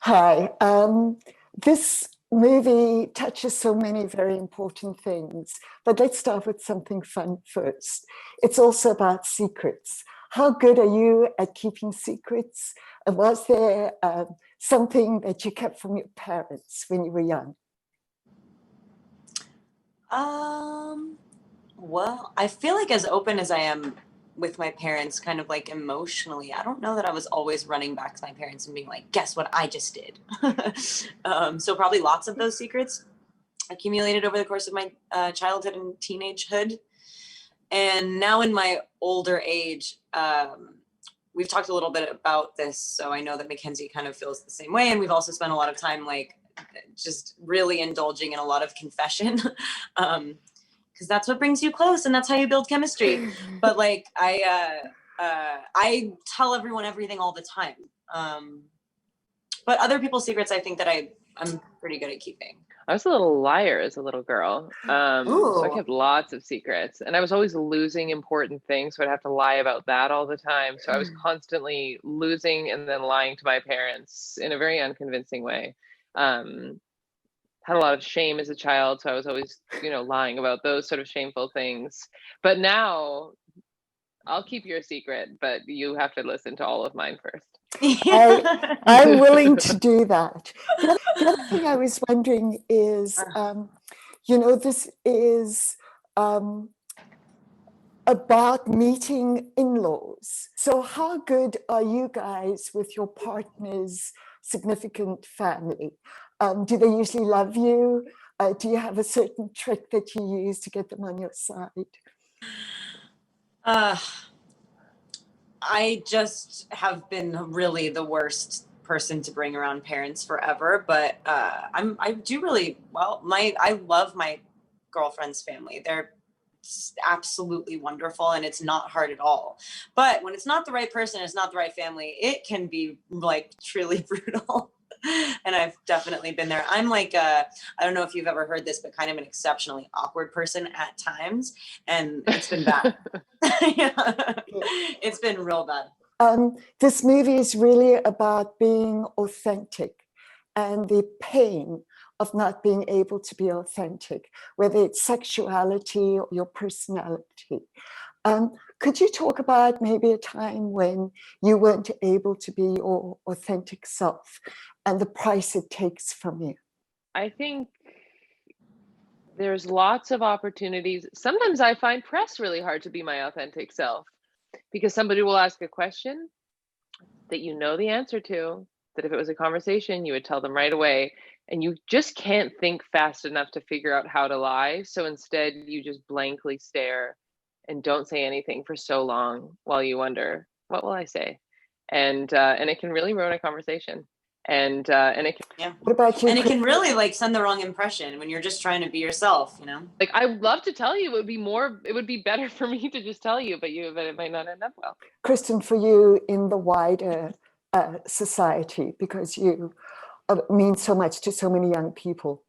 Hi. This movie touches so many very important things, but let's start with something fun first. It's also about secrets. How good are you at keeping secrets? And was there something that you kept from your parents when you were young? Um, well, I feel like as open as I am with my parents, kind of like emotionally, I don't know that I was always running back to my parents and being like, guess what I just did? So probably lots of those secrets accumulated over the course of my childhood and teenagehood. And now in my older age, we've talked a little bit about this. So I know that Mackenzie kind of feels the same way. And we've also spent a lot of time like just really indulging in a lot of confession. Because that's what brings you close and that's how you build chemistry. But like I tell everyone everything all the time. But other people's secrets, I think that I'm pretty good at keeping. I was a little liar as a little girl. So I Ooh. kept lots of secrets and I was always losing important things. So I'd have to lie about that all the time. So I was constantly losing and then lying to my parents in a very unconvincing way. Um, had a lot of shame as a child. So I was always, lying about those sort of shameful things. But now I'll keep your secret, but you have to listen to all of mine first. I'm willing to do that. The other thing I was wondering is, this is about meeting in-laws. So how good are you guys with your partner's significant family? Do they usually love you? Do you have a certain trick that you use to get them on your side? Uh, I just have been really the worst person to bring around parents forever, but I do really well. I love my girlfriend's family. They're absolutely wonderful and it's not hard at all. But when it's not the right person, it's not the right family, it can be like truly brutal. And I've definitely been there. I'm like, I don't know if you've ever heard this, but kind of an exceptionally awkward person at times. And it's been bad. Yeah. It's been real bad. This movie is really about being authentic and the pain of not being able to be authentic, whether it's sexuality or your personality. Could you talk about maybe a time when you weren't able to be your authentic self and the price it takes from you? I think there's lots of opportunities. Sometimes I find press really hard to be my authentic self because somebody will ask a question that you know the answer to, that if it was a conversation, you would tell them right away. And you just can't think fast enough to figure out how to lie. So instead, you just blankly stare and don't say anything for so long while you wonder, what will I say? And it can really ruin a conversation. And it can, Yeah. What about you? And it can really like send the wrong impression when you're just trying to be yourself, you know? Like I would love to tell you, it would be better for me to just tell you, but it might not end up well. Kristen, for you in the wider society, because you mean so much to so many young people.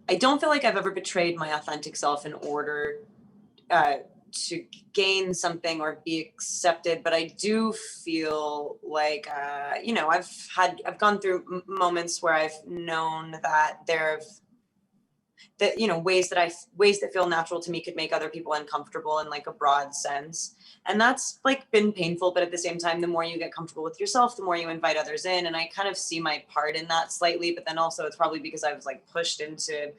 I don't feel like I've ever betrayed my authentic self in order to gain something or be accepted, but I do feel like I've gone through moments where I've known that ways that feel natural to me could make other people uncomfortable in like a broad sense, and that's like been painful. But at the same time, the more you get comfortable with yourself, the more you invite others in, and I kind of see my part in that slightly. But then also it's probably because I was like pushed into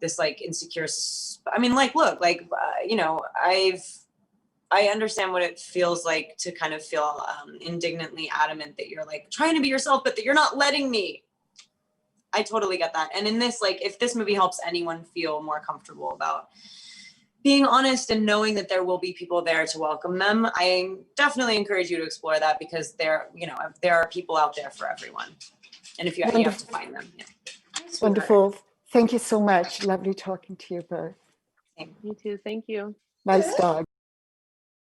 this like insecure look, like I understand what it feels like to kind of feel indignantly adamant that you're like trying to be yourself, but that you're not letting me. I totally get that. And in this, like, if this movie helps anyone feel more comfortable about being honest and knowing that there will be people there to welcome them, I definitely encourage you to explore that, because there are people out there for everyone. And if you have to find them. Yeah. Wonderful. Thank you so much. Lovely talking to you both. Me too. Thank you. Nice dog.